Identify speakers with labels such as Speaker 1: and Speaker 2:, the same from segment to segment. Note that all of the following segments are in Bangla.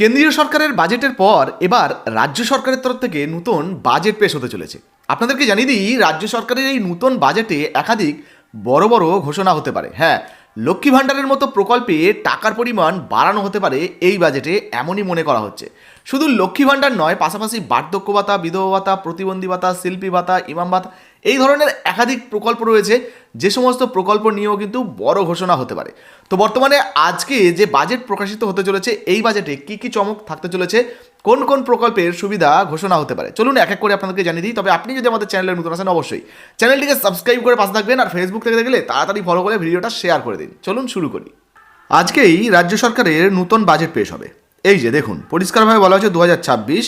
Speaker 1: কেন্দ্রীয় সরকারের বাজেটের পর এবার রাজ্য সরকারের তরফ থেকে নতুন বাজেট পেশ হতে চলেছে। আপনাদেরকে জানিয়ে দিই, রাজ্য সরকারের এই নতুন বাজেটে একাধিক বড় বড় ঘোষণা হতে পারে। হ্যাঁ, লক্ষ্মী ভাণ্ডারের মতো প্রকল্পে টাকার পরিমাণ বাড়ানো হতে পারে এই বাজেটে, এমনই মনে করা হচ্ছে। শুধু লক্ষ্মী ভাণ্ডার নয়, পাশাপাশি বার্ধক্য ভাতা, বিধবা ভাতা, প্রতিবন্ধী ভাতা, শিল্পী ভাতা, ইমাম ভাতা, এই ধরনের একাধিক প্রকল্প রয়েছে, যে সমস্ত প্রকল্প নিয়েও কিন্তু বড় ঘোষণা হতে পারে। তো বর্তমানে আজকে যে বাজেট প্রকাশিত হতে চলেছে, এই বাজেটে কি কি চমক থাকতে চলেছে, কোন কোন প্রকল্পের সুবিধা ঘোষণা হতে পারে, চলুন এক এক করে আপনাদেরকে জানিয়ে দিই। তবে আপনি যদি আমাদের চ্যানেলে নতুন আসেন, অবশ্যই চ্যানেলটিকে সাবস্ক্রাইব করে পাশে থাকবেন, আর ফেসবুক থেকে দেখলে তাড়াতাড়ি ফলো করে ভিডিওটা শেয়ার করে দিন। চলুন শুরু করি। আজকেই রাজ্য সরকারের নতুন বাজেট পেশ হবে। এই যে দেখুন, পরিষ্কারভাবে বলা হয়েছে 2026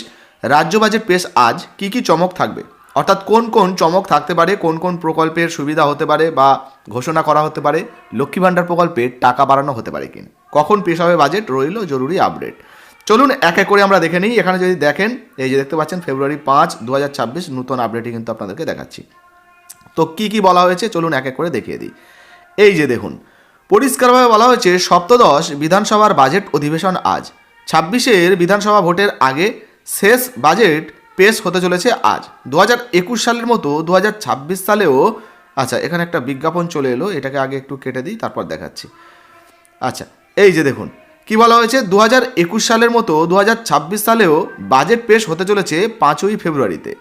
Speaker 1: রাজ্য বাজেট পেশ আজ। কি কি চমক থাকবে, অর্থাৎ কোন কোন চমক থাকতে পারে, কোন কোন প্রকল্পের সুবিধা হতে পারে বা ঘোষণা করা হতে পারে, লক্ষ্মী ভাণ্ডার প্রকল্পে টাকা বাড়ানো হতে পারে কিনা, কখন পেশ হবে বাজেট, রইল জরুরি আপডেট। চলুন এক এক করে আমরা দেখে নিই। এখানে যদি দেখেন, এই যে দেখতে পাচ্ছেন ফেব্রুয়ারি 5, 2026 নতুন আপডেটই কিন্তু আপনাদেরকে দেখাচ্ছি। তো কি কি বলা হয়েছে চলুন এক এক করে দেখিয়ে দিই। এই যে দেখুন, পরিষ্কারভাবে বলা হয়েছে সপ্তদশ বিধানসভার বাজেট অধিবেশন আজ। 26-এর বিধানসভা ভোটের আগে শেষ বাজেট পেশ হতে চলেছে আজ। 2021 সালের মতো 2026 সালেও, আচ্ছা এখানে একটা বিজ্ঞাপন চলে এলো, এটাকে আগে একটু কেটে দিই, তারপর দেখাচ্ছি। আচ্ছা এই যে দেখুন কি বলা হয়েছে, 2021 সালের মতো 2026 সালেও বাজেট পেশ হতে চলেছে 5ই ফেব্রুয়ারিতে।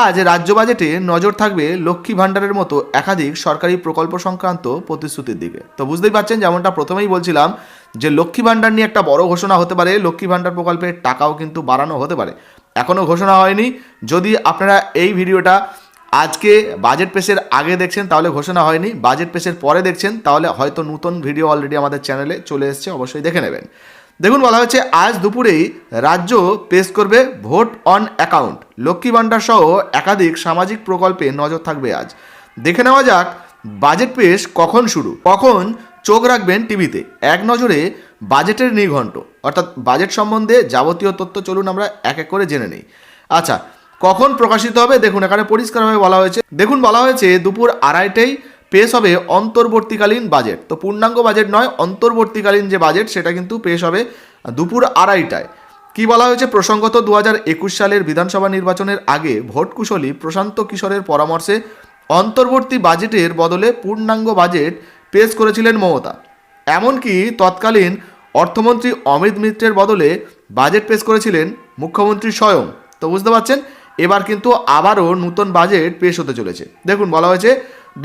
Speaker 1: আজ রাজ্য বাজেটে নজর থাকবে লক্ষ্মী ভাণ্ডারের মতো একাধিক সরকারি প্রকল্প সংক্রান্ত প্রতিশ্রুতির দিকে। তো বুঝতেই পারছেন, যেমনটা প্রথমেই বলছিলাম যে লক্ষ্মী ভাণ্ডার নিয়ে একটা বড় ঘোষণা হতে পারে, লক্ষ্মী ভাণ্ডার প্রকল্পের টাকাও কিন্তু বাড়ানো হতে পারে। এখনও ঘোষণা হয়নি। যদি আপনারা এই ভিডিওটা আজকে বাজেট পেশের আগে দেখছেন তাহলে ঘোষণা হয়নি, বাজেট পেশের পরে দেখছেন তাহলে হয়তো নতুন ভিডিও অলরেডি আমাদের চ্যানেলে চলে এসেছে, অবশ্যই দেখে নেবেন। দেখুন বলা হচ্ছে আজ দুপুরেই রাজ্য পেশ করবে vote on account, Lakshmi Bhandar সহ একাধিক সামাজিক প্রকল্পে নজর থাকবে আজ। দেখে নেওয়া যাক বাজেট পেশ কখন শুরু, কখন চোখ রাখবেন টিভিতে। এক নজরে বাজেটের নির্ঘণ্ট, অর্থাৎ বাজেট সম্বন্ধে যাবতীয় তথ্য চলুন আমরা এক এক করে জেনে নিই। আচ্ছা, কখন প্রকাশিত হবে দেখুন, এখানে পরিষ্কারভাবে বলা হয়েছে, দেখুন বলা হয়েছে দুপুর 2:30টায় পেশ হবে অন্তর্বর্তীকালীন বাজেট। তো পূর্ণাঙ্গ বাজেট নয়, অন্তর্বর্তীকালীন যে বাজেট সেটা কিন্তু পেশ হবে দুপুর 2:30টায়। কি বলা হয়েছে, প্রসঙ্গত 2021 সালের বিধানসভা নির্বাচনের আগে ভোটকুশলী প্রশান্ত কিশোরের পরামর্শে অন্তর্বর্তী বাজেটের বদলে পূর্ণাঙ্গ বাজেট পেশ করেছিলেন মমতা। এমনকি তৎকালীন অর্থমন্ত্রী অমিত মিত্রের বদলে বাজেট পেশ করেছিলেন মুখ্যমন্ত্রী স্বয়ং। তো বুঝতে পারছেন, এবার কিন্তু আবারও নতুন বাজেট পেশ হতে চলেছে। দেখুন বলা হয়েছে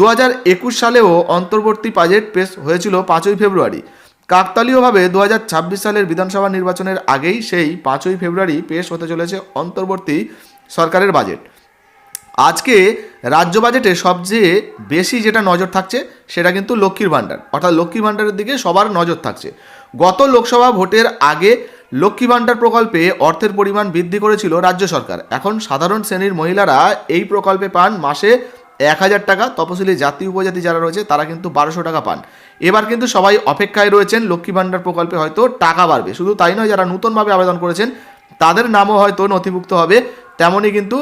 Speaker 1: 2021 সালেও অন্তর্বর্তী বাজেট পেশ হয়েছিল 5ই ফেব্রুয়ারি। কাকতালীয়ভাবে 2026 সালের বিধানসভা নির্বাচনের আগেই সেই 5ই ফেব্রুয়ারি পেশ হতে চলেছে অন্তর্বর্তী সরকারের বাজেট। আজকে রাজ্য বাজেটে সবচেয়ে বেশি যেটা নজর থাকছে সেটা কিন্তু লক্ষ্মীর ভাণ্ডার, অর্থাৎ লক্ষ্মী ভাণ্ডারের দিকে সবার নজর থাকছে। গত লোকসভা ভোটের আগে লক্ষ্মী ভাণ্ডার প্রকল্পে অর্থের পরিমাণ বৃদ্ধি করেছিল রাজ্য সরকার। এখন সাধারণ শ্রেণীর মহিলারা এই প্রকল্পে পান মাসে 1000 টাকা, তপশিলি জাতি উপজাতি যারা রয়েছে তারা কিন্তু 1200 টাকা পান। এবার কিন্তু সবাই অপেক্ষায় রয়েছেন, লক্ষ্মী ভাণ্ডার প্রকল্পে হয়তো টাকা বাড়বে। শুধু তাই নয়, যারা নতুনভাবে আবেদন করেছেন তাদের নামও হয়তো নথিভুক্ত হবে, তেমনই কিন্তু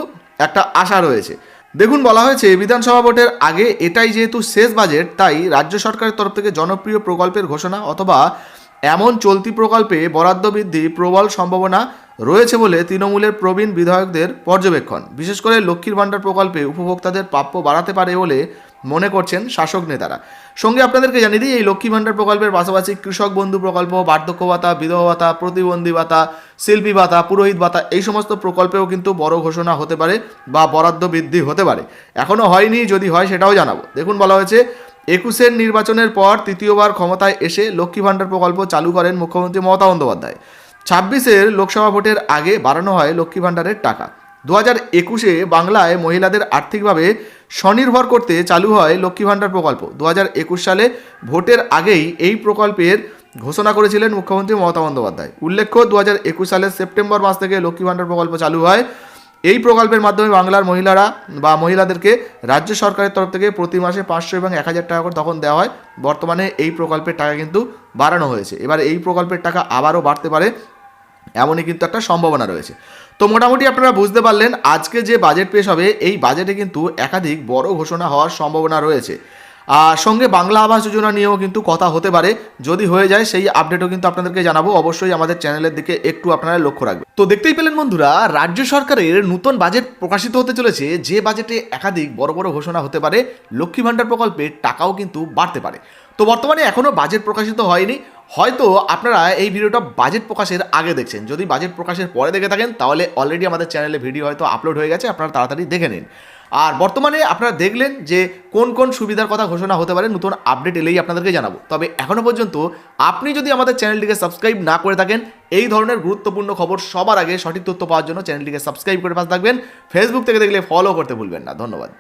Speaker 1: একটা আশা রয়েছে। দেখুন বলা হয়েছে বিধানসভা ভোটের আগে এটাই যেহেতু শেষ বাজেট, তাই রাজ্য সরকারের তরফ থেকে জনপ্রিয় প্রকল্পের ঘোষণা অথবা এমন চলতি প্রকল্পে বরাদ্দ বৃদ্ধি প্রবল সম্ভাবনা রয়েছে বলে তৃণমূলের প্রবীণ বিধায়কদের পর্যবেক্ষণ। বিশেষ করে লক্ষ্মীর ভাণ্ডার প্রকল্পে উপভোক্তাদের প্রাপ্য বাড়াতে পারে বলে মনে করছেন শাসক নেতারা। সঙ্গে আপনাদেরকে জানিয়ে দিই, এই লক্ষ্মী ভাণ্ডার প্রকল্পের পাশাপাশি কৃষক বন্ধু প্রকল্প, বার্ধক্য ভাতা, বিধবা ভাতা, প্রতিবন্ধী ভাতা, শিল্পী ভাতা, পুরোহিত ভাতা, এই সমস্ত প্রকল্পেও কিন্তু বড় ঘোষণা হতে পারে বা বরাদ্দ বৃদ্ধি হতে পারে। এখনও হয়নি, যদি হয় সেটাও জানাবো। দেখুন বলা হয়েছে 21-এর নির্বাচনের পর তৃতীয়বার ক্ষমতায় এসে লক্ষ্মী ভাণ্ডার প্রকল্প চালু করেন মুখ্যমন্ত্রী মমতা বন্দ্যোপাধ্যায়। 26-এর লোকসভা ভোটের আগে বাড়ানো হয় লক্ষ্মী ভাণ্ডারের টাকা। 2021-এ বাংলায় মহিলাদের আর্থিকভাবে স্বনির্ভর করতে চালু হয় লক্ষ্মী ভাণ্ডার প্রকল্প। 2021 সালে ভোটের আগেই এই প্রকল্পের ঘোষণা করেছিলেন মুখ্যমন্ত্রী মমতা বন্দ্যোপাধ্যায়। উল্লেখ্য 2021 সালের সেপ্টেম্বর মাস থেকে লক্ষ্মী ভাণ্ডার প্রকল্প চালু হয়। এই প্রকল্পের মাধ্যমে বাংলার মহিলারা বা মহিলাদেরকে রাজ্য সরকারের তরফ থেকে প্রতি মাসে 500 এবং 1000 টাকা করে তখন দেওয়া হয়। বর্তমানে এই প্রকল্পের টাকা কিন্তু বাড়ানো হয়েছে। এবার এই প্রকল্পের টাকা আবারও বাড়তে পারে, এমনই কিন্তু একটা সম্ভাবনা রয়েছে। তো মোটামুটি আপনারা বুঝতে পারলেন আজকে যে বাজেট পেশ হবে, এই বাজেটে কিন্তু একাধিক বড় ঘোষণা হওয়ার সম্ভাবনা রয়েছে। আর সঙ্গে বাংলা আবাস যোজনা নিয়েও কিন্তু কথা হতে পারে। যদি হয়ে যায় সেই আপডেটও কিন্তু আপনাদেরকে জানাবো। অবশ্যই আমাদের চ্যানেলের দিকে একটু আপনারা লক্ষ্য রাখবেন। তো দেখতেই পেলেন বন্ধুরা, রাজ্য সরকারের নতুন বাজেট প্রকাশিত হতে চলেছে, যে বাজেটে একাধিক বড় বড় ঘোষণা হতে পারে। লক্ষ্মী ভাণ্ডার প্রকল্পের টাকাও কিন্তু বাড়তে পারে। তো বর্তমানে এখনও বাজেট প্রকাশিত হয়নি, হয়তো আপনারা এই ভিডিওটা বাজেট প্রকাশের আগে দেখছেন। যদি বাজেট প্রকাশের পরে দেখে থাকেন তাহলে অলরেডি আমাদের চ্যানেলে ভিডিও হয়তো আপলোড হয়ে গেছে, আপনারা তাড়াতাড়ি দেখে নিন। আর বর্তমানে আপনারা দেখলেন যে কোন কোন সুবিধার কথা ঘোষণা হতে পারে, নতুন আপডেট এলেই আপনাদেরকে জানাবো। তবে এখনও পর্যন্ত আপনি যদি আমাদের চ্যানেলটিকে সাবস্ক্রাইব না করে থাকেন, এই ধরনের গুরুত্বপূর্ণ খবর সবার আগে সঠিক তথ্য পাওয়ার জন্য চ্যানেলটিকে সাবস্ক্রাইব করে পাশে থাকবেন। ফেসবুক থেকে দেখলে ফলো করতে ভুলবেন না। ধন্যবাদ।